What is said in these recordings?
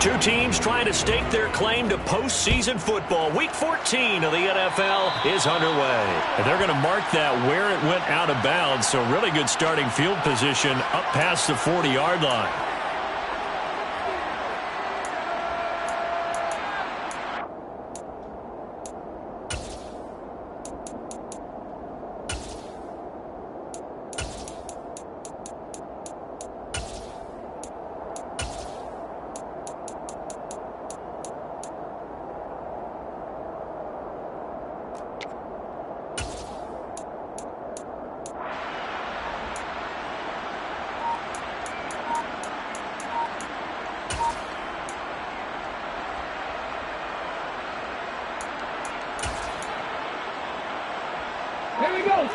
Two teams trying to stake their claim to postseason football. Week 14 of the NFL is underway. And they're going to mark that where it went out of bounds, so really good starting field position up past the 40-yard line. Here we go.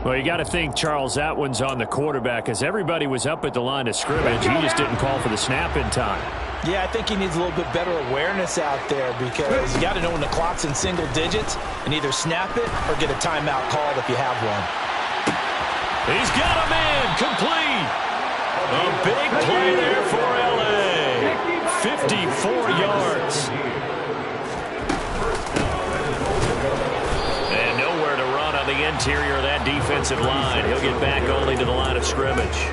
Well, you got to think, Charles, that one's on the quarterback as everybody was up at the line of scrimmage. He just didn't call for the snap in time. Yeah, I think he needs a little bit better awareness out there because you got to know when the clock's in single digits and either snap it or get a timeout called if you have one. He's got a man complete. A big play there for L.A. 54 yards. And nowhere to run on the interior of that defensive line. He'll get back only to the line of scrimmage.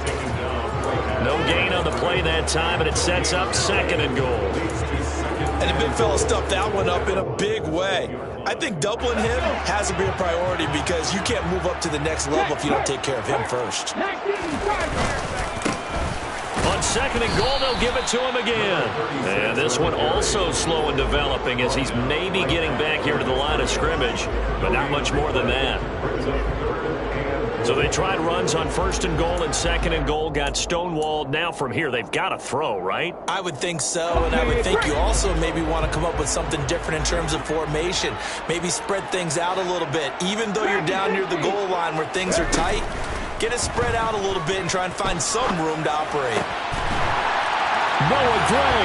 No gain on the play that time, and it sets up 2nd and goal. And the big fella stuffed that one up in a big way. I think doubling him has to be a priority because you can't move up to the next level if you don't take care of him first. On 2nd and goal, they'll give it to him again. And this one also slow and developing as he's maybe getting back here to the line of scrimmage, but not much more than that. So they tried runs on 1st and goal and 2nd and goal, got stonewalled. Now from here, they've got to throw, right? I would think so, and I would think you also maybe want to come up with something different in terms of formation. Maybe spread things out a little bit. Even though you're down near the goal line where things are tight, get it spread out a little bit and try and find some room to operate. Noah Gray,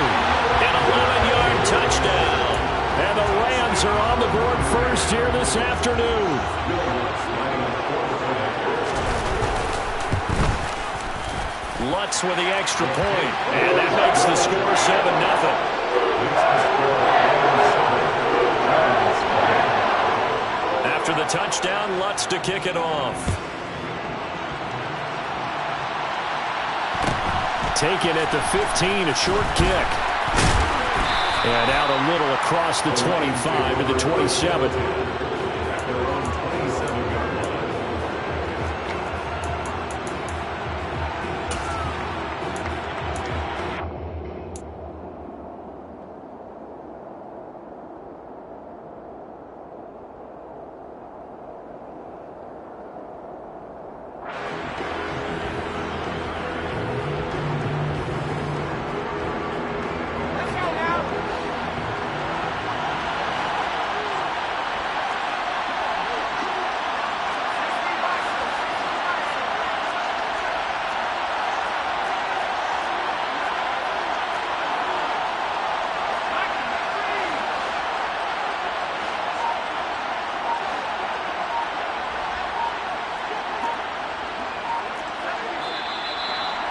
an 11-yard touchdown. And the Rams are on the board first here this afternoon. Lutz with the extra point, and that makes the score 7-0. After the touchdown, Lutz to kick it off. Taken at the 15, a short kick. And out a little across the 25 to the 27.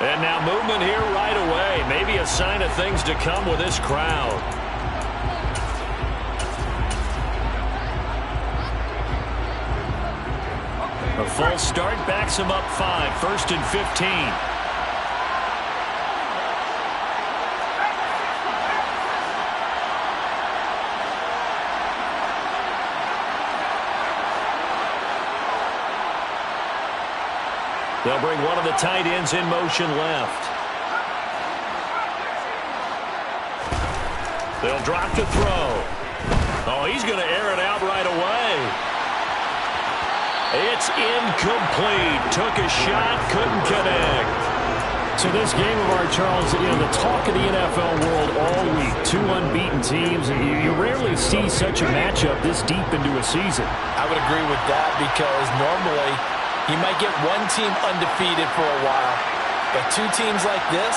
And now movement here right away. Maybe a sign of things to come with this crowd. A false start backs him up 5. 1st and 15. They'll bring one of the tight ends in motion left. They'll drop to throw. Oh, he's going to air it out right away. It's incomplete. Took a shot, couldn't connect. So this game of ours, Charles, you know, the talk of the NFL world all week. 2 unbeaten teams. You rarely see such a matchup this deep into a season. I would agree with that because normally you might get one team undefeated for a while, but 2 teams like this,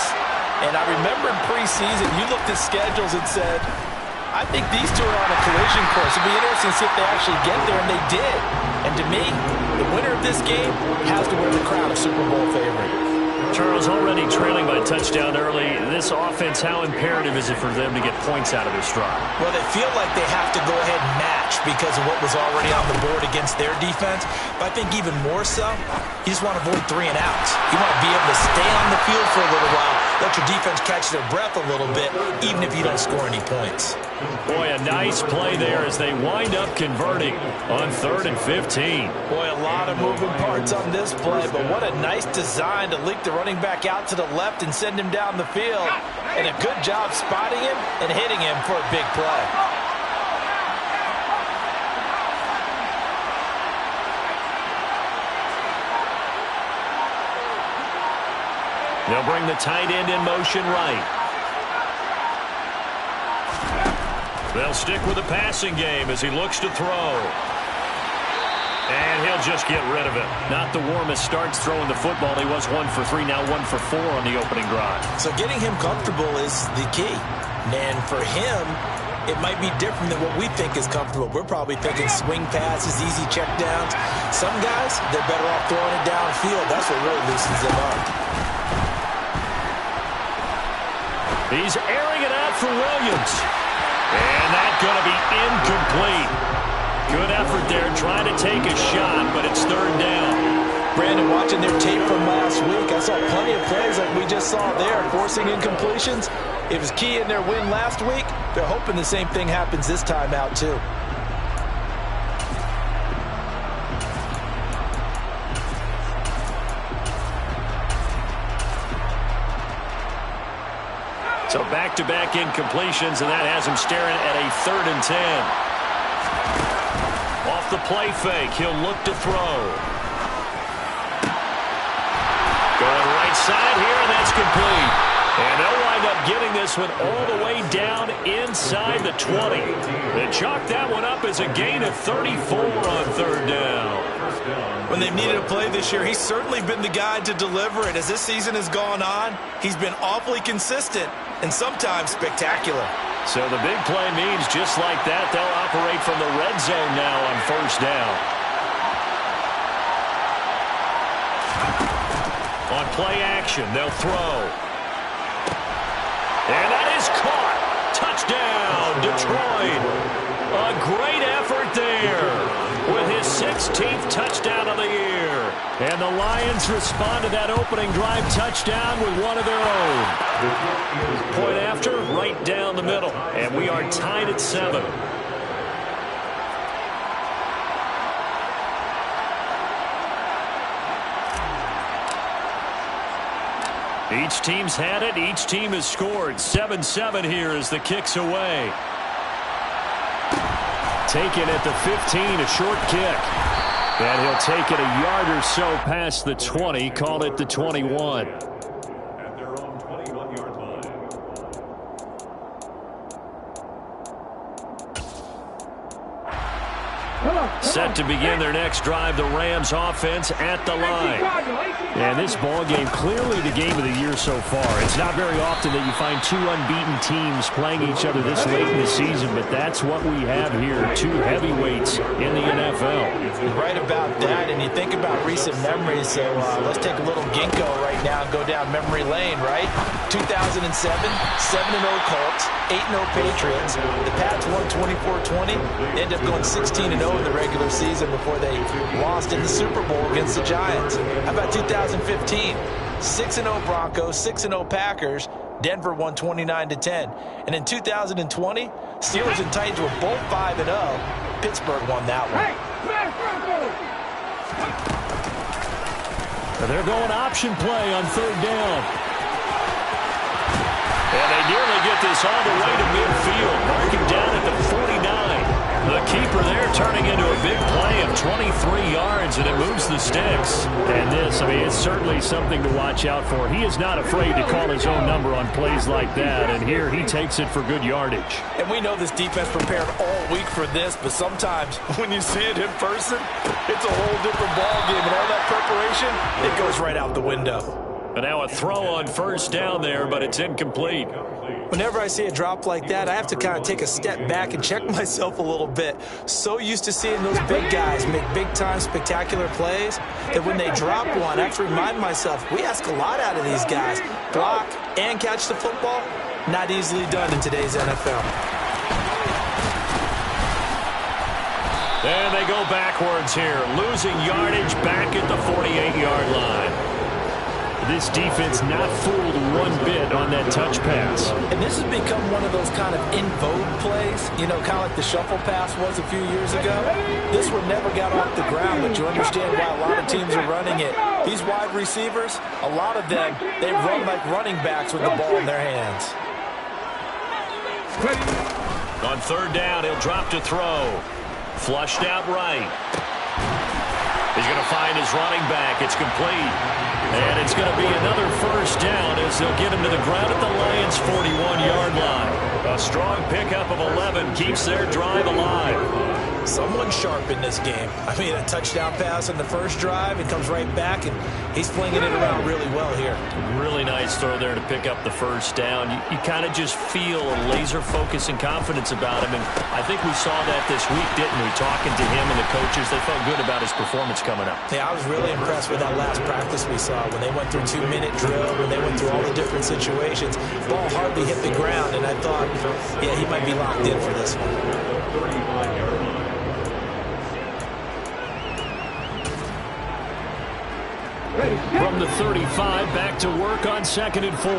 and I remember in preseason, you looked at schedules and said, I think these two are on a collision course. It'll be interesting to see if they actually get there, and they did. And to me, the winner of this game has to wear the crown of Super Bowl favorite. Charles, already trailing by a touchdown early. This offense, how imperative is it for them to get points out of their stride? Well, they feel like they have to go ahead and match because of what was already on the board against their defense. But I think even more so, you just want to avoid 3 and outs. You want to be able to stay on the field for a little while, let your defense catch their breath a little bit, even if you don't score any points. Boy, a nice play there as they wind up converting on 3rd and 15. Boy, a lot of moving parts on this play, but what a nice design to leak the running back out to the left and send him down the field. And a good job spotting him and hitting him for a big play. They'll bring the tight end in motion right. They'll stick with the passing game as he looks to throw. And he'll just get rid of it. Not the warmest starts throwing the football. He was 1 for 3, now 1 for 4 on the opening drive. So getting him comfortable is the key. And for him, it might be different than what we think is comfortable. We're probably thinking swing passes, easy checkdowns. Some guys, they're better off throwing it downfield. That's what really loosens them up. He's airing it out for Williams. And that's going to be incomplete. Good effort there, trying to take a shot, but it's 3rd down. Brandon, watching their tape from last week, I saw plenty of plays like we just saw there, forcing incompletions. It was key in their win last week. They're hoping the same thing happens this time out, too. So back-to-back incompletions, and that has him staring at a 3rd and 10. Off the play fake, he'll look to throw. Going right side here, and that's complete. And they'll wind up getting this one all the way down inside the 20. They chalk that one up as a gain of 34 on 3rd down. When they've needed a play this year, he's certainly been the guy to deliver it. As this season has gone on, he's been awfully consistent and sometimes spectacular. So the big play means just like that, they'll operate from the red zone now on 1st down. On play action, they'll throw. And that is caught. Touchdown, Detroit. A great effort there with his 16th touchdown of the year. And the Lions respond to that opening drive touchdown with one of their own. Point after, right down the middle. And we are tied at 7. Each team's had it. Each team has scored. 7-7 here as the kick's away. Taken at the 15, a short kick. And he'll take it a yard or so past the 20, call it the 21. At their own 21-yard line. Set to begin their next drive, the Rams offense at the line. And this ball game, clearly the game of the year so far. It's not very often that you find 2 unbeaten teams playing each other this late in the season, but that's what we have here, 2 heavyweights in the NFL. You're right about that, and you think about recent memories, so let's take a little ginkgo right now and go down memory lane, right? 2007, 7-0 Colts, 8-0 Patriots. The Pats won 24-20. They ended up going 16-0 in the regular season before they lost in the Super Bowl against the Giants. How about 2015? 6-0 Broncos, 6-0 Packers. Denver won 29-10. And in 2020, Steelers and Titans were both 5-0. Pittsburgh won that one. They're going option play on 3rd down. And they nearly get this all the way to midfield. Marking down at the 49. The keeper there turning into a big play of 23 yards, and it moves the sticks. And this, I mean, it's certainly something to watch out for. He is not afraid to call his own number on plays like that, and here he takes it for good yardage. And we know this defense prepared all week for this, but sometimes when you see it in person, it's a whole different ballgame, and all that preparation, it goes right out the window. And now a throw on first down there, but it's incomplete. Whenever I see a drop like that, I have to kind of take a step back and check myself a little bit. So used to seeing those big guys make big-time spectacular plays that when they drop one, I have to remind myself, we ask a lot out of these guys. Block and catch the football, not easily done in today's NFL. And they go backwards here, losing yardage back at the 48-yard line. This defense not fooled one bit on that touch pass. And this has become one of those kind of in vogue plays, you know, kind of like the shuffle pass was a few years ago. This one never got off the ground, but you understand why a lot of teams are running it. These wide receivers, a lot of them, they run like running backs with the ball in their hands. On third down, he'll drop to throw. Flushed out right. He's going to find his running back. It's complete. And it's going to be another first down as they'll get him to the ground at the Lions' 41-yard line. A strong pickup of 11 keeps their drive alive. Someone sharp in this game. I mean, a touchdown pass on the first drive. It comes right back, and he's flinging it around really well here. Really nice throw there to pick up the first down. You kind of just feel a laser focus and confidence about him, and I think we saw that this week, didn't we? Talking to him and the coaches, they felt good about his performance coming up. Yeah, I was really impressed with that last practice we saw when they went through 2-minute drill, when they went through all the different situations. Ball hardly hit the ground, and I thought, yeah, he might be locked in for this one. From the 35, back to work on 2nd and 4.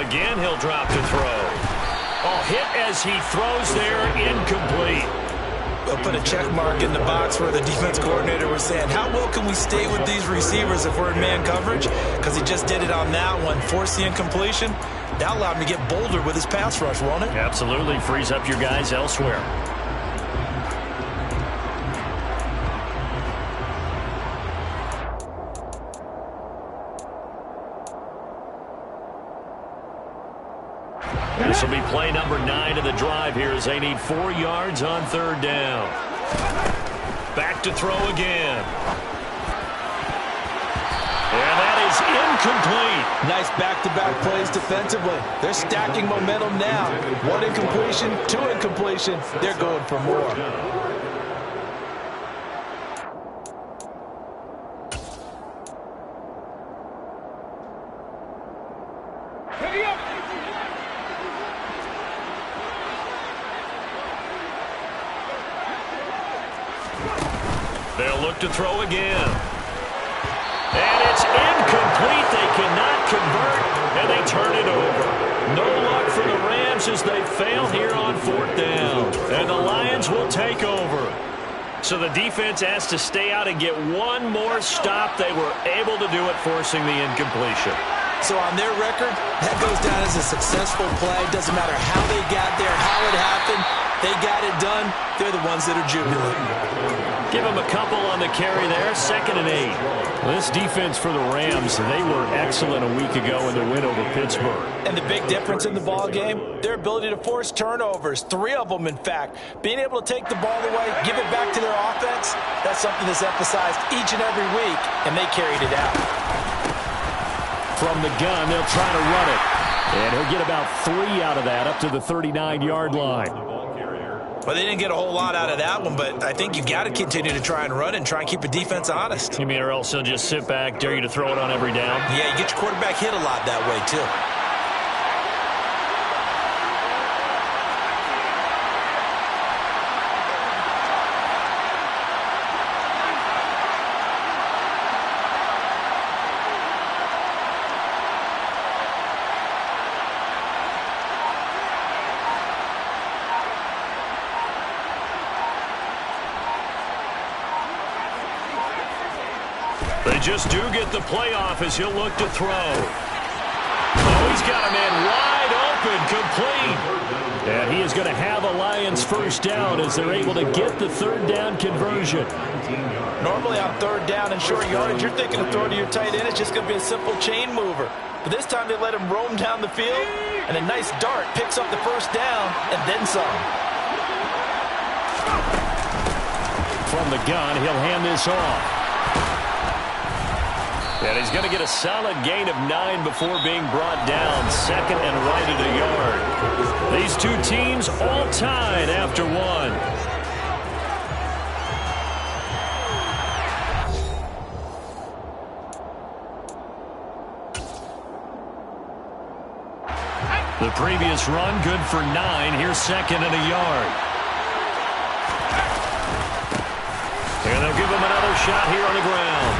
Again, he'll drop to throw. Oh, hit as he throws there, incomplete. We'll put a check mark in the box where the defense coordinator was saying, how well can we stay with these receivers if we're in man coverage? Because he just did it on that one, forced the incompletion. That allowed him to get bolder with his pass rush, won't it? Absolutely, frees up your guys elsewhere. This will be play number 9 of the drive here as they need 4 yards on third down. Back to throw again. And that is incomplete. Nice back-to-back plays defensively. They're stacking momentum now. 1 incompletion, 2 incompletion. They're going for more. They'll look to throw again. And it's incomplete. They cannot convert, and they turn it over. No luck for the Rams as they fail here on 4th down. And the Lions will take over. So the defense has to stay out and get one more stop. They were able to do it, forcing the incompletion. So on their record, that goes down as a successful play. Doesn't matter how they got there, how it happened. They got it done. They're the ones that are jubilant. Give them a couple on the carry there. 2nd and 8. Well, this defense for the Rams, they were excellent a week ago in their win over Pittsburgh. And the big difference in the ball game, their ability to force turnovers. 3 of them, in fact. Being able to take the ball away, give it back to their offense, that's something that's emphasized each and every week, and they carried it out. From the gun, they'll try to run it. And he'll get about 3 out of that, up to the 39-yard line. Well, they didn't get a whole lot out of that one, but I think you've got to continue to try and run and try and keep the defense honest. You mean or else he'll just sit back, dare you to throw it on every down? Yeah, you get your quarterback hit a lot that way, too. They just do get the playoff as he'll look to throw. Oh, he's got a man wide open, complete. And he is going to have a Lions first down as they're able to get the 3rd down conversion. Normally on 3rd down and short yardage, you're thinking of throwing to your tight end. It's just going to be a simple chain mover. But this time they let him roam down the field, and a nice dart picks up the first down and then some. From the gun, he'll hand this off. And he's going to get a solid gain of 9 before being brought down. Second and right at a yard. These two teams all tied after 1. The previous run good for 9. Here's second and a yard. And they'll give him another shot here on the ground.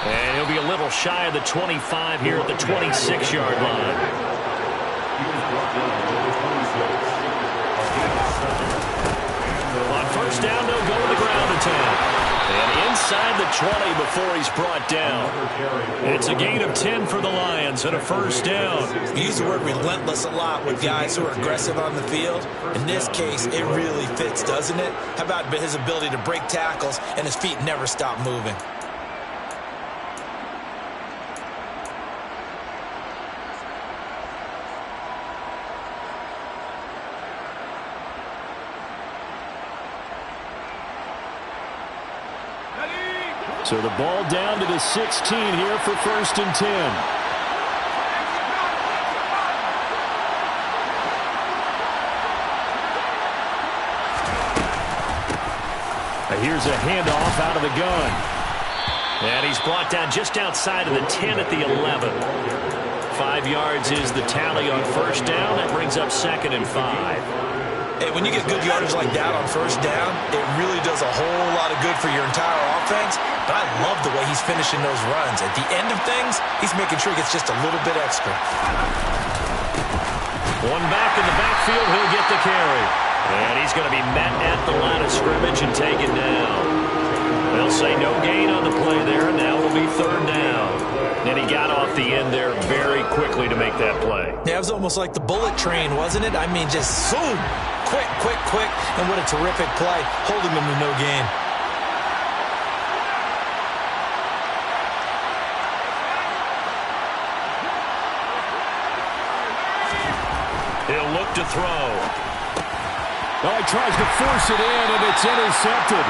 And he'll be a little shy of the 25 here at the 26-yard line. On first down, they'll go to the ground attack. And inside the 20 before he's brought down. It's a gain of 10 for the Lions and a first down. We use the word relentless a lot with guys who are aggressive on the field. In this case, it really fits, doesn't it? How about his ability to break tackles and his feet never stop moving? So the ball down to the 16 here for first and 10. Here's a handoff out of the gun. And he's brought down just outside of the 10 at the 11. 5 yards is the tally on first down. That brings up second and 5. Hey, when you get good yardage like that on first down, it really does a whole lot of good for your entire offense. But I love the way he's finishing those runs. At the end of things, he's making sure he gets just a little bit extra. One back in the backfield, he'll get the carry. And he's going to be met at the line of scrimmage and taken down. They'll say no gain on the play there, and now it'll be third down. And he got off the end there very quickly to make that play. Yeah, it was almost like the bullet train, wasn't it? I mean, just zoom. Quick, quick, quick. And what a terrific play, holding them to no gain. He'll look to throw. Oh, he tries to force it in, and it's intercepted.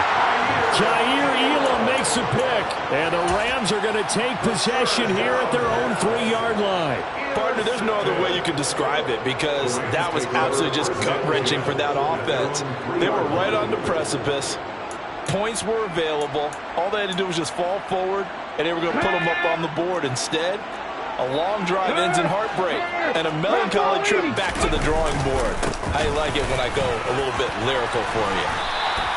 Jair Elam makes a pick, and the Rams are going to take possession here at their own 3-yard line. Partner, there's no other way you can describe it because that was absolutely just gut-wrenching for that offense. They were right on the precipice. Points were available. All they had to do was just fall forward, and they were going to put them up on the board. Instead, a long drive ends in heartbreak and a melancholy trip back to the drawing board. I like it when I go a little bit lyrical for you.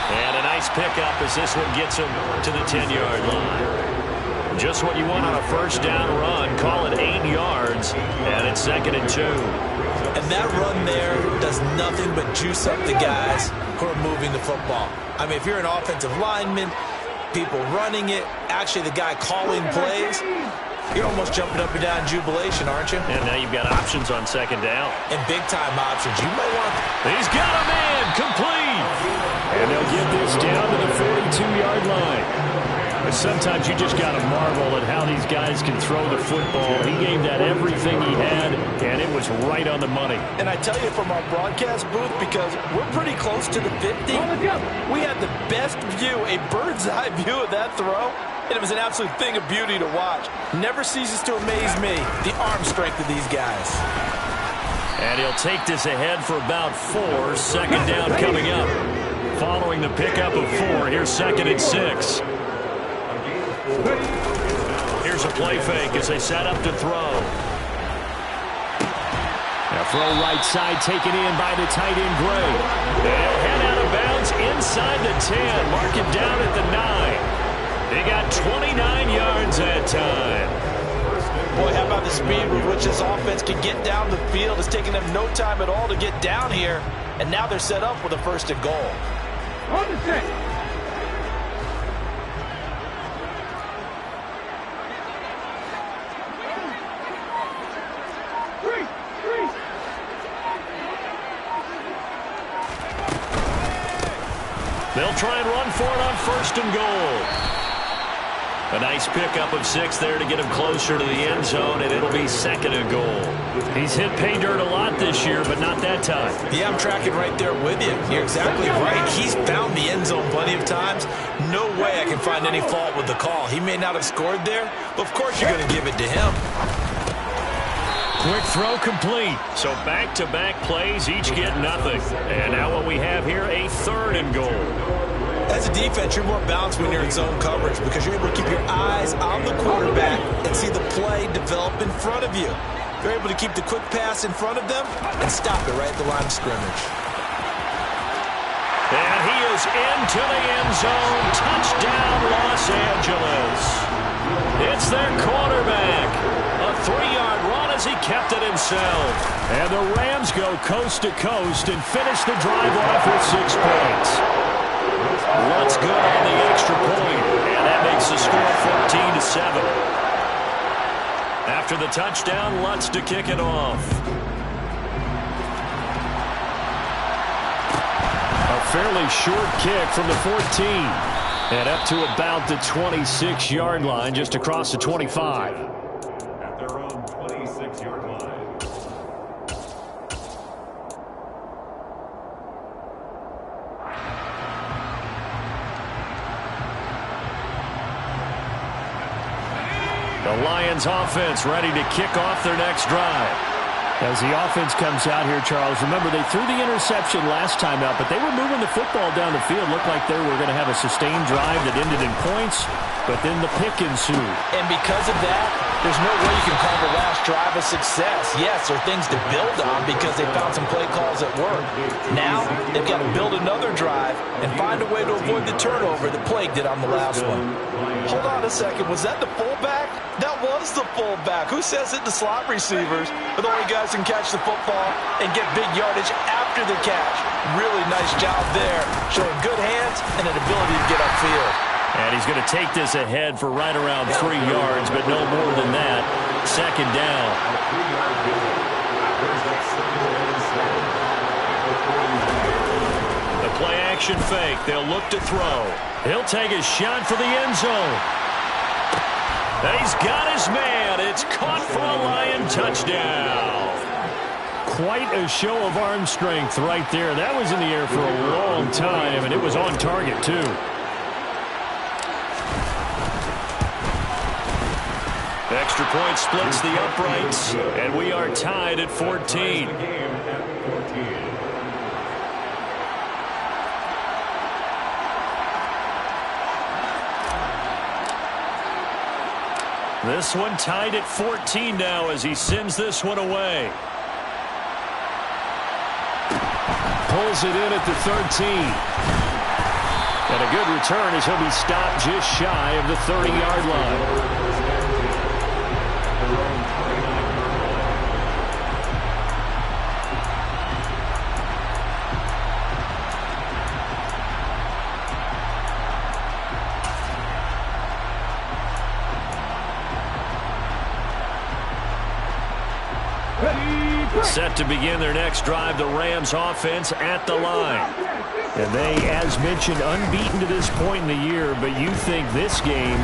And a nice pickup as this one gets him to the 10-yard line. Just what you want on a first down run. Call it 8 yards, and it's second and 2. And that run there does nothing but juice up the guys who are moving the football. I mean, if you're an offensive lineman, people running it, actually the guy calling plays, you're almost jumping up and down in jubilation, aren't you? And now you've got options on second down. And big-time options. You might want... He's got a man complete. And they'll get this down to the 42-yard line. Sometimes you just got to marvel at how these guys can throw the football. He gave that everything he had, and it was right on the money. And I tell you from our broadcast booth, because we're pretty close to the 50, we had the best view, a bird's-eye view of that throw, and it was an absolute thing of beauty to watch. Never ceases to amaze me, the arm strength of these guys. And he'll take this ahead for about 4. Second down coming up. Following the pickup of 4, here's second and 6. Here's a play fake as they set up to throw. Now throw right side taken in by the tight end Gray. They'll head out of bounds inside the 10. Mark it down at the 9. They got 29 yards that time. Boy, how about the speed with which this offense can get down the field? It's taken them no time at all to get down here. And now they're set up with a first and goal. On the 6. They'll try and run for it on first and goal. A nice pickup of 6 there to get him closer to the end zone, and it'll be 2nd and goal. He's hit pay dirt a lot this year, but not that time. Yeah, I'm tracking right there with you. You're exactly right. He's found the end zone plenty of times. No way I can find any fault with the call. He may not have scored there, but of course you're going to give it to him. Quick throw complete. So back-to-back plays, each get nothing. And now what we have here, a 3rd and goal. As a defense, you're more balanced when you're in zone coverage because you're able to keep your eyes on the quarterback and see the play develop in front of you. You're able to keep the quick pass in front of them and stop it right at the line of scrimmage. And he is into the end zone. Touchdown, Los Angeles. It's their quarterback. A 3-yard run as he kept it himself. And the Rams go coast to coast and finish the drive off with 6 points. Lutz good on the extra point, and that makes the score 14-7. After the touchdown, Lutz to kick it off. A fairly short kick from the 14. And up to about the 26-yard line, just across the 25. At their own 26-yard line. The Lions offense ready to kick off their next drive. As the offense comes out here, Charles, remember they threw the interception last time out, but they were moving the football down the field. Looked like they were going to have a sustained drive that ended in points, but then the pick ensued. And because of that, there's no way you can call the last drive a success. Yes, there are things to build on because they found some play calls that work. Now, they've got to build another drive and find a way to avoid the turnover that plagued it on the last one. Hold on a second. Was that the fullback? That was the fullback. Who says it to slot receivers? But only guys can catch the football and get big yardage after the catch. Really nice job there, showing good hands and an ability to get upfield. And he's going to take this ahead for right around 3 yards, but no more than that. 2nd down. The play-action fake. They'll look to throw. He'll take a shot for the end zone. And he's got his man. It's caught for a Lion touchdown. Quite a show of arm strength right there. That was in the air for a long time, and it was on target, too. Extra point splits the uprights, and we are tied at 14. This one tied at 14 now as he sends this one away. Pulls it in at the 13. And a good return as he'll be stopped just shy of the 30-yard line. Set to begin their next drive, the Rams offense at the line. And they, as mentioned, unbeaten to this point in the year, but you think this game,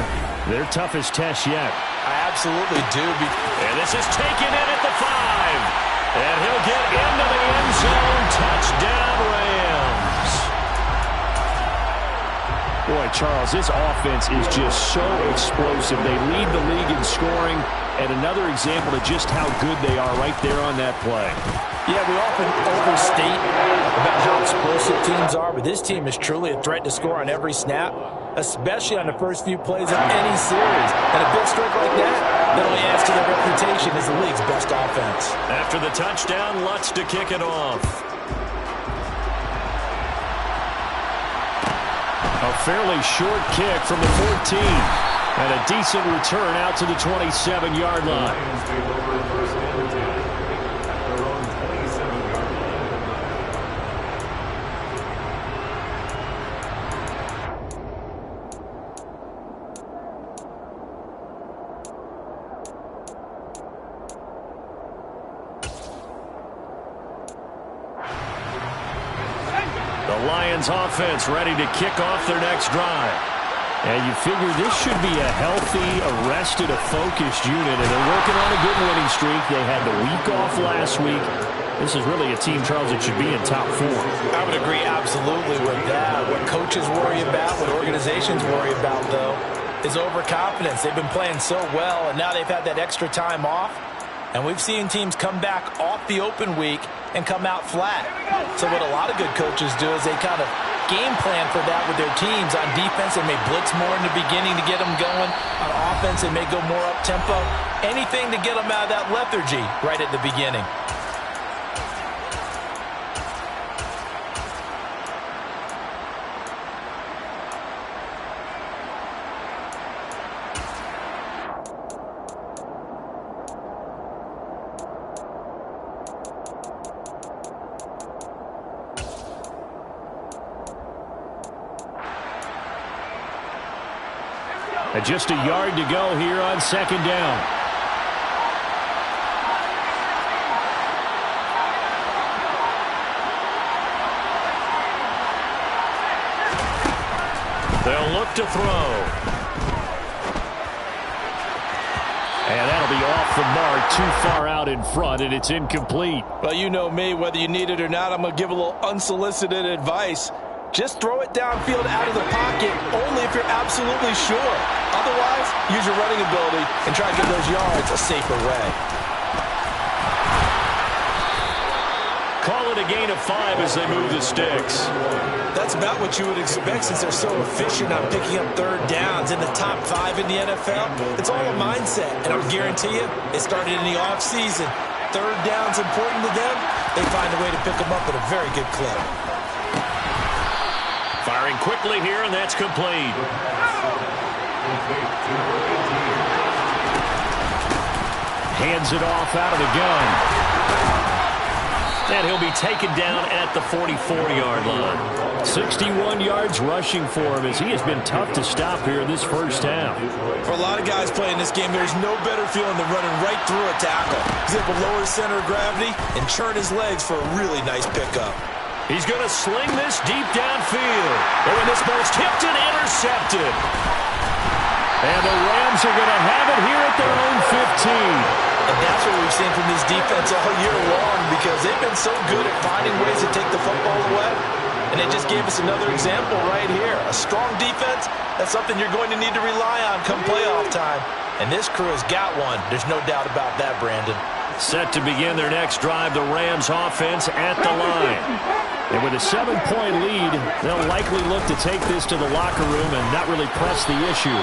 their toughest test yet. I absolutely do. And this is taken in at the 5. And he'll get into the end zone. Touchdown, Rams. Boy, Charles, this offense is just so explosive. They lead the league in scoring, and another example of just how good they are right there on that play. Yeah, we often overstate about how explosive teams are, but this team is truly a threat to score on every snap, especially on the first few plays of any series. And a big strike like that only adds to their reputation as the league's best offense. After the touchdown, Lutz to kick it off. A fairly short kick from the 14. And a decent return out to the 27-yard line. The Lions offense ready to kick off their next drive. And you figure this should be a healthy, arrested, a focused unit, and they're working on a good winning streak. They had the week off last week. This is really a team, Charles, that should be in top 4. I would agree absolutely with that. What coaches worry about, what organizations worry about, though, is overconfidence. They've been playing so well, and now they've had that extra time off. And we've seen teams come back off the open week and come out flat. So what a lot of good coaches do is they kind of game plan for that with their teams. On defense, they may blitz more in the beginning to get them going. On offense, they may go more up-tempo. Anything to get them out of that lethargy right at the beginning. And just a yard to go here on second down. They'll look to throw. And that'll be off the mark, too far out in front, and it's incomplete. Well, you know me, whether you need it or not, I'm going to give a little unsolicited advice. Just throw it downfield out of the pocket only if you're absolutely sure. Otherwise, use your running ability and try to get those yards a safer way. Call it a gain of 5 as they move the sticks. That's about what you would expect since they're so efficient on picking up third downs in the top 5 in the NFL. It's all a mindset, and I guarantee you, it started in the offseason. Third down's important to them. They find a way to pick them up at a very good clip. Firing quickly here, and that's complete. Hands it off out of the gun. And he'll be taken down at the 44-yard line. 61 yards rushing for him as he has been tough to stop here in this first half. For a lot of guys playing this game, there's no better feeling than running right through a tackle. He's able to lower his center of gravity and churn his legs for a really nice pickup. He's going to sling this deep downfield. Oh, and this ball's tipped and intercepted. And the Rams are going to have it here at their own 15. And that's what we've seen from this defense all year long because they've been so good at finding ways to take the football away. And they just gave us another example right here. A strong defense, that's something you're going to need to rely on come playoff time. And this crew has got one. There's no doubt about that, Brandon. Set to begin their next drive, the Rams offense at the line. And with a 7-point lead, they'll likely look to take this to the locker room and not really press the issue.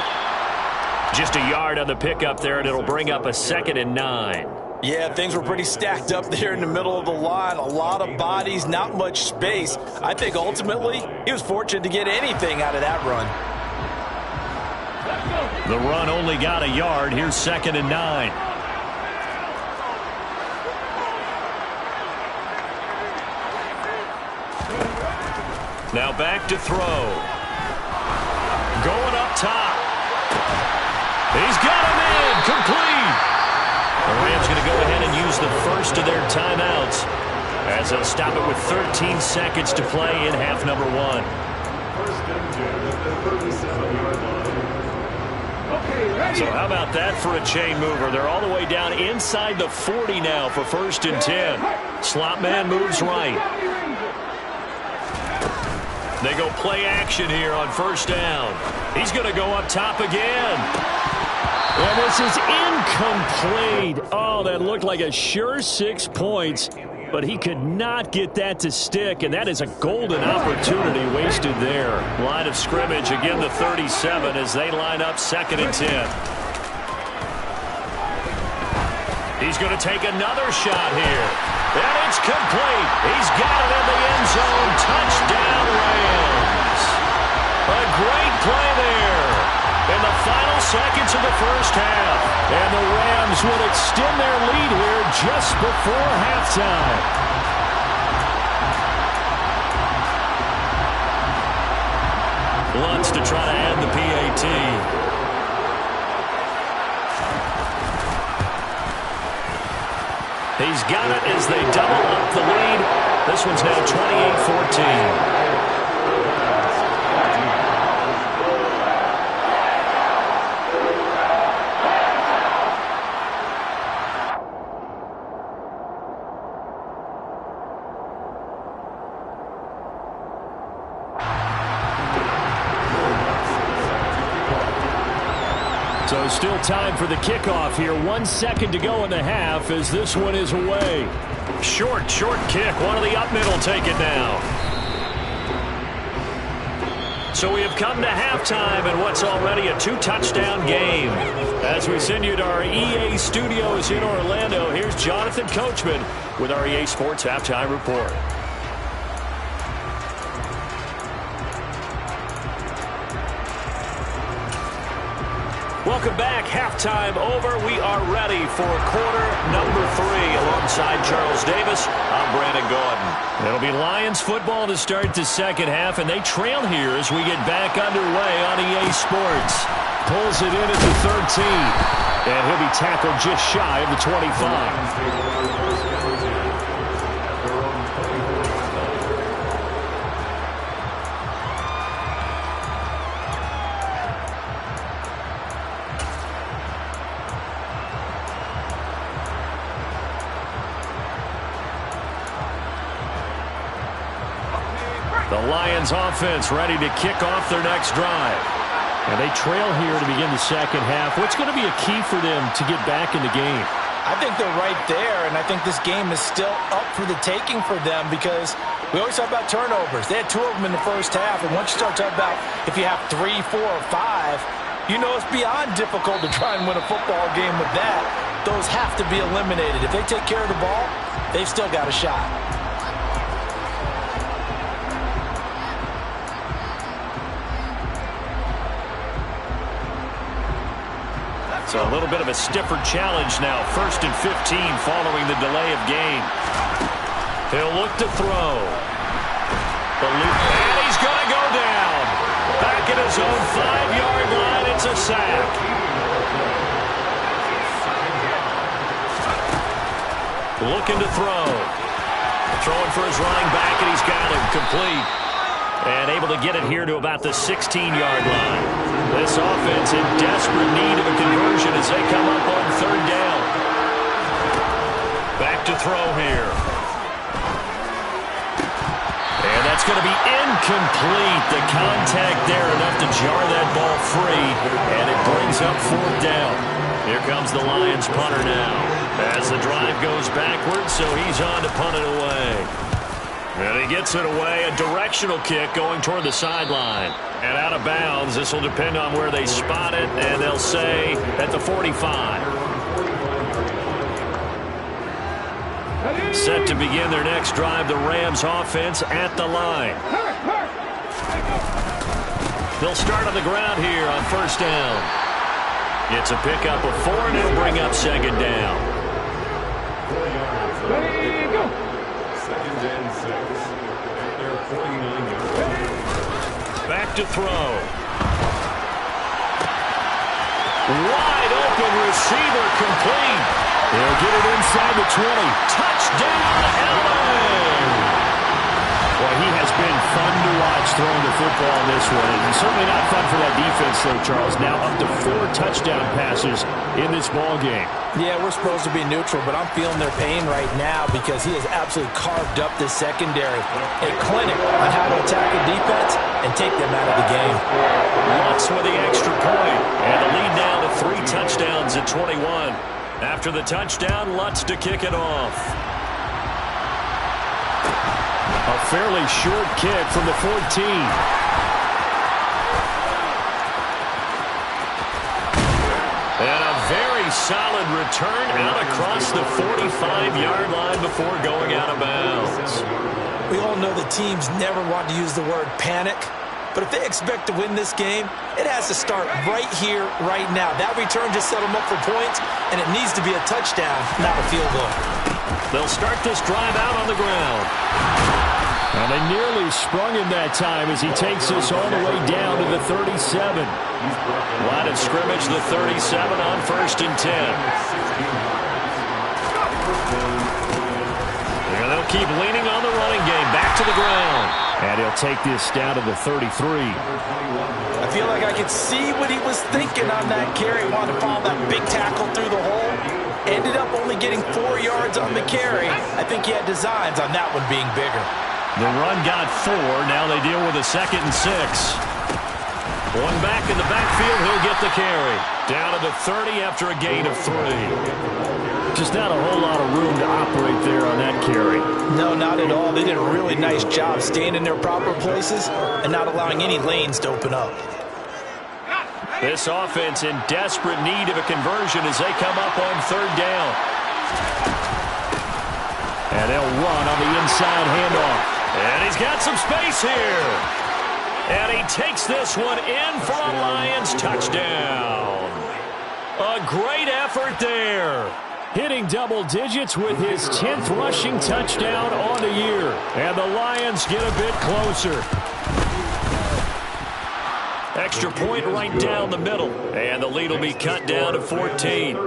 Just a yard on the pickup there, and it'll bring up a 2nd and 9. Yeah, things were pretty stacked up there in the middle of the line. A lot of bodies, not much space. I think ultimately he was fortunate to get anything out of that run. The run only got a yard. Here's 2nd and 9. Now back to throw. Going up top. He's got him in. Complete. The Rams going to go ahead and use the first of their timeouts as they'll stop it with 13 seconds to play in half number 1. First and 10 at the 37-yard line. Okay, ready. So how about that for a chain mover? They're all the way down inside the 40 now for 1st and 10. Slot man moves right. They go play action here on 1st down. He's going to go up top again. And this is incomplete. Oh, that looked like a sure 6 points, but he could not get that to stick, and that is a golden opportunity wasted there. Line of scrimmage, again the 37 as they line up 2nd and 10. He's going to take another shot here. And it's complete. He's got it in the end zone. Touchdown, Rams. A great play there in the final seconds of the first half. And the Rams will extend their lead here just before halftime. Wants to try to add the PAT. He's got it as they double up the lead. This one's now 28-14. So still time for the kickoff here. 1 second to go in the half as this one is away. Short kick. One of the up middle take it now. So we have come to halftime in what's already a 2-touchdown game. As we send you to our EA studios in Orlando, here's Jonathan Coachman with our EA Sports Halftime Report. Welcome back. Halftime over. We are ready for quarter number 3. Alongside Charles Davis, I'm Brandon Gordon. It'll be Lions football to start the second half, and they trail here as we get back underway on EA Sports. Pulls it in at the 13, and he'll be tackled just shy of the 25. The Lions offense ready to kick off their next drive. And they trail here to begin the second half. What's going to be a key for them to get back in the game? I think they're right there, and I think this game is still up for the taking for them because we always talk about turnovers. They had 2 of them in the first half, and once you start talking about if you have 3, 4, or 5, you know it's beyond difficult to try and win a football game with that. Those have to be eliminated. If they take care of the ball, they've still got a shot. So a little bit of a stiffer challenge now. 1st and 15 following the delay of game. He'll look to throw. And he's going to go down. Back at his own 5-yard line. It's a sack. Looking to throw. Throwing for his running back, and he's got him complete. And able to get it here to about the 16-yard line. This offense in desperate need of a conversion as they come up on 3rd down. Back to throw here. And that's going to be incomplete. The contact there enough to jar that ball free. And it brings up 4th down. Here comes the Lions punter now. As the drive goes backwards, so he's on to punt it away. And he gets it away. A directional kick going toward the sideline. And out of bounds. This will depend on where they spot it. And they'll say at the 45. Set to begin their next drive. The Rams offense at the line. They'll start on the ground here on 1st down. It's a pickup of 4, and it'll bring up 2nd down. Ready, go. 2nd and 6. They're 49 yards. Back to throw. Wide open receiver complete. They'll get it inside the 20. Touchdown, Allen! Well, he has been fun to watch throwing the football in this one. And certainly not fun for that defense, though, Charles. Now up to 4 touchdown passes in this ball game. Yeah, we're supposed to be neutral, but I'm feeling their pain right now because he has absolutely carved up this secondary. A clinic on how to attack a defense and take them out of the game. Lutz with the extra point. And the lead now to 3 touchdowns at 21. After the touchdown, Lutz to kick it off. A fairly short kick from the 14. And a very solid return out across the 45-yard line before going out of bounds. We all know the teams never want to use the word panic, but if they expect to win this game, it has to start right here, right now. That return just set them up for points, and it needs to be a touchdown, not a field goal. They'll start this drive out on the ground. And they nearly sprung him that time as he takes this all the way down to the 37. Line of scrimmage, the 37 on 1st and 10. And they'll keep leaning on the running game. Back to the ground. And he'll take this down to the 33. I feel like I could see what he was thinking on that carry. Wanted to follow that big tackle through the hole. Ended up only getting 4 yards on the carry. I think he had designs on that one being bigger. The run got 4. Now they deal with a 2nd and 6. One back in the backfield. He'll get the carry. Down to the 30 after a gain of 3. Just not a whole lot of room to operate there on that carry. No, not at all. They did a really nice job staying in their proper places and not allowing any lanes to open up. This offense in desperate need of a conversion as they come up on 3rd down. And they'll run on the inside handoff. And he's got some space here. And he takes this one in for a Lions touchdown. A great effort there. Hitting double digits with his 10th rushing touchdown on the year. And the Lions get a bit closer. Extra point right down the middle. And the lead will be cut down to 14.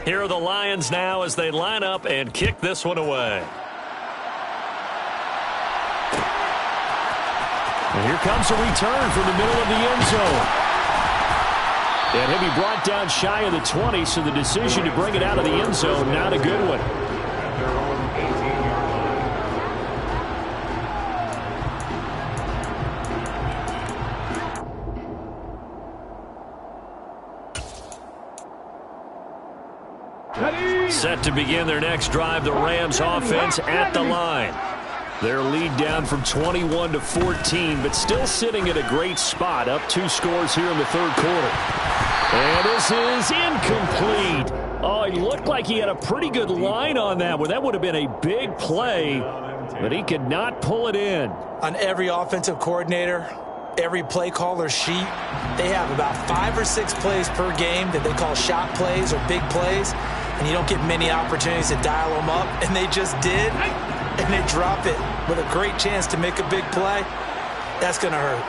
Here are the Lions now as they line up and kick this one away. And here comes a return from the middle of the end zone. And he'll be brought down shy of the 20, so the decision to bring it out of the end zone, not a good one. Set to begin their next drive, the Rams offense at the line. Their lead down from 21 to 14, but still sitting at a great spot, up 2 scores here in the 3rd quarter. And this is incomplete. Oh, it looked like he had a pretty good line on that one. That would have been a big play, but he could not pull it in. On every offensive coordinator, every play caller sheet, they have about 5 or 6 plays per game that they call shot plays or big plays, and you don't get many opportunities to dial them up, and they just did, and they drop it with a great chance to make a big play. That's going to hurt.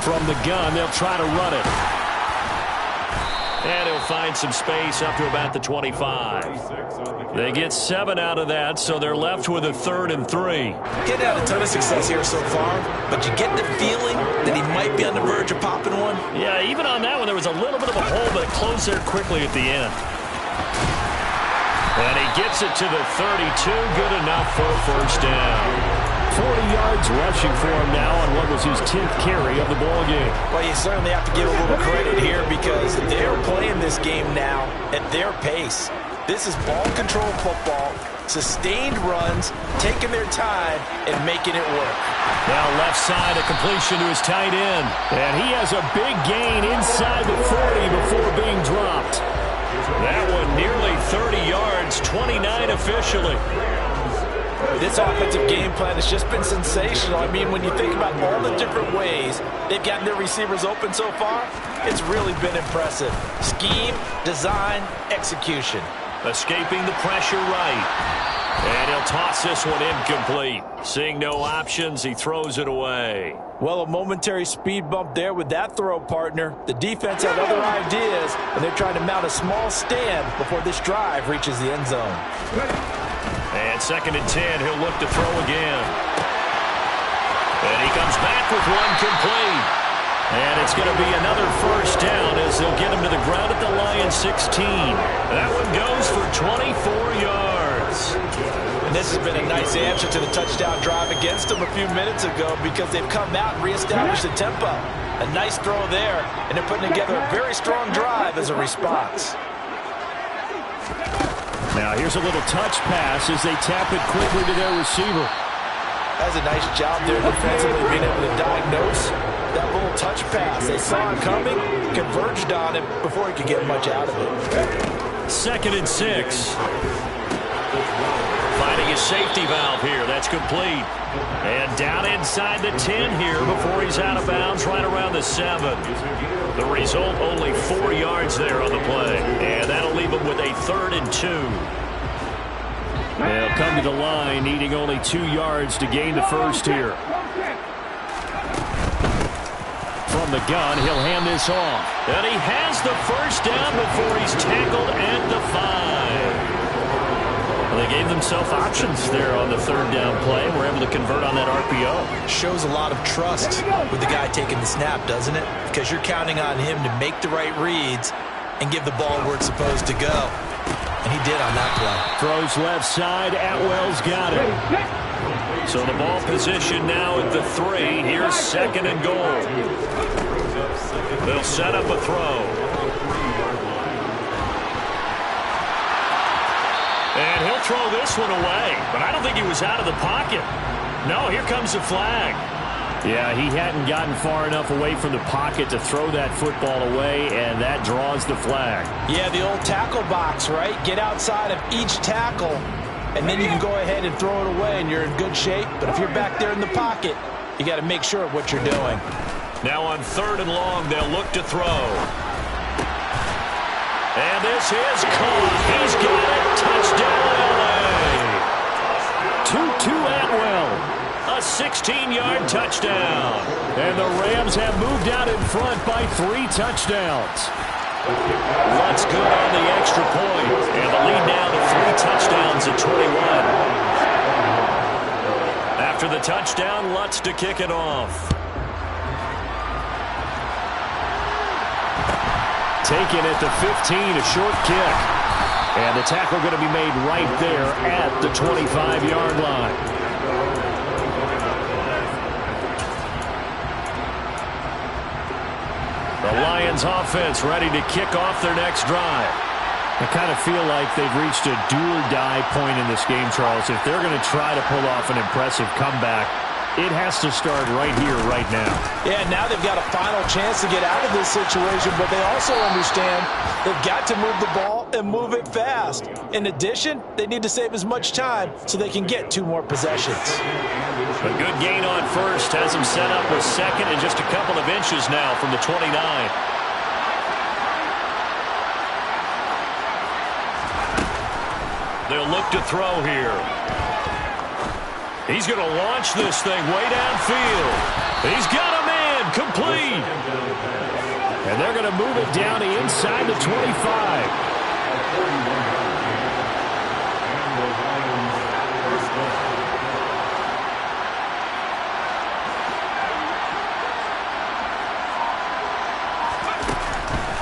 From the gun, they'll try to run it. And he'll find some space up to about the 25. They get 7 out of that, so they're left with a 3rd and 3. Getting out a ton of success here so far, but you get the feeling that he might be on the verge of popping one. Yeah, even on that one, there was a little bit of a hole, but it closed there quickly at the end. And he gets it to the 32, good enough for a 1st down. 40 yards rushing for him now on what was his 10th carry of the ball game. Well, you certainly have to give a little credit here because they're playing this game now at their pace. This is ball control football, sustained runs, taking their time, and making it work. Now left side, a completion to his tight end. And he has a big gain inside the 40 before being dropped. That one nearly 30 yards, 29 officially. This offensive game plan has just been sensational. I mean, when you think about all the different ways they've gotten their receivers open so far, it's really been impressive. Scheme, design, execution. Escaping the pressure right. And he'll toss this one incomplete. Seeing no options, he throws it away. Well, a momentary speed bump there with that throw, partner. The defense had other ideas, and they're trying to mount a small stand before this drive reaches the end zone. And 2nd and 10, he'll look to throw again. And he comes back with one complete. And it's going to be another 1st down as they'll get him to the ground at the Lions 16. That one goes for 24 yards. And this has been a nice answer to the touchdown drive against them a few minutes ago because they've come out and reestablished the tempo. A nice throw there, and they're putting together a very strong drive as a response. Now here's a little touch pass as they tap it quickly to their receiver. That's a nice job there defensively, being able to diagnose that little touch pass. They saw him coming, converged on him before he could get much out of it. 2nd and 6. Finding a safety valve here. That's complete. And down inside the 10 here before he's out of bounds right around the 7. The result, only 4 yards there on the play. And that'll leave him with a 3rd and 2. They'll come to the line, needing only 2 yards to gain the 1st here. From the gun, he'll hand this off. And he has the 1st down before he's tackled at the 5. Well, they gave themselves options there on the third down play. We're able to convert on that RPO. Shows a lot of trust with the guy taking the snap, doesn't it? Because you're counting on him to make the right reads and give the ball where it's supposed to go. And he did on that play. Throws left side. Atwell's got it. So the ball position now at the 3. Here's 2nd and goal. They'll set up a throw. And he'll throw this one away. But I don't think he was out of the pocket. No, here comes the flag. Yeah, he hadn't gotten far enough away from the pocket to throw that football away, and that draws the flag. Yeah, the old tackle box, right? Get outside of each tackle, and then you can go ahead and throw it away, and you're in good shape. But if you're back there in the pocket, you got to make sure of what you're doing. Now on 3rd and long, they'll look to throw. And this is caught. He's got it. Touchdown, L.A. 2-2 Atwell. A 16-yard touchdown. And the Rams have moved out in front by 3 touchdowns. Lutz good on the extra point. And the lead now to 3 touchdowns at 21. After the touchdown, Lutz to kick it off. Taken at the 15, a short kick. And the tackle going to be made right there at the 25-yard line. The Lions offense ready to kick off their next drive. I kind of feel like they've reached a do-or-die point in this game, Charles. If they're going to try to pull off an impressive comeback, it has to start right here, right now. Yeah, now they've got a final chance to get out of this situation, but they also understand they've got to move the ball and move it fast. In addition, they need to save as much time so they can get 2 more possessions. A good gain on first has him set up with 2nd and just a couple of inches now from the 29. They'll look to throw here. He's going to launch this thing way downfield. He's got a man complete. And they're going to move it down to inside the 25.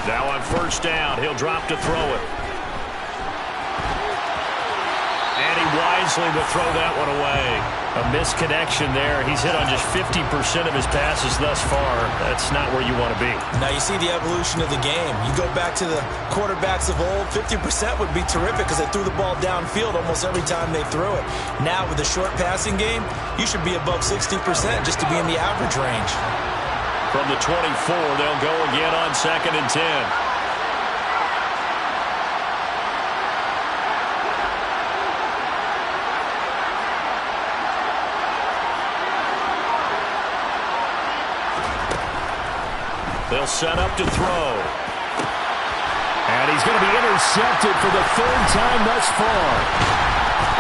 Now on 1st down, he'll drop to throw it. And he wisely will throw that one away. A misconnection there. He's hit on just 50% of his passes thus far. That's not where you want to be. Now you see the evolution of the game. You go back to the quarterbacks of old, 50% would be terrific because they threw the ball downfield almost every time they threw it. Now with the short passing game, you should be above 60% just to be in the average range. From the 24, they'll go again on 2nd and 10. They'll set up to throw. And he's going to be intercepted for the 3rd time thus far.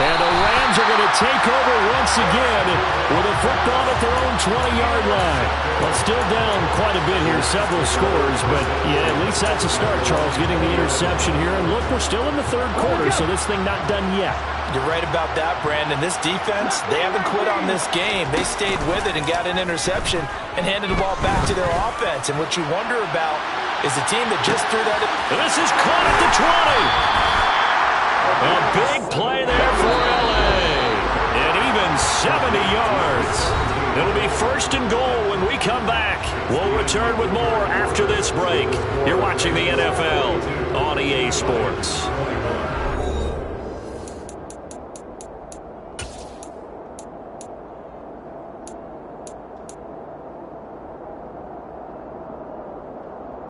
And the Rams are going to take over once again with a football at their own 20-yard line. Well, still down quite a bit here, several scores, but yeah, at least that's a start, Charles, getting the interception here. And look, we're still in the 3rd quarter, so this thing not done yet. You're right about that, Brandon. This defense, they haven't quit on this game. They stayed with it and got an interception and handed the ball back to their offense. And what you wonder about is the team that just threw that. This is caught at the 20. A big play there for L.A. And even 70 yards. It'll be 1st and goal when we come back. We'll return with more after this break. You're watching the NFL on EA Sports.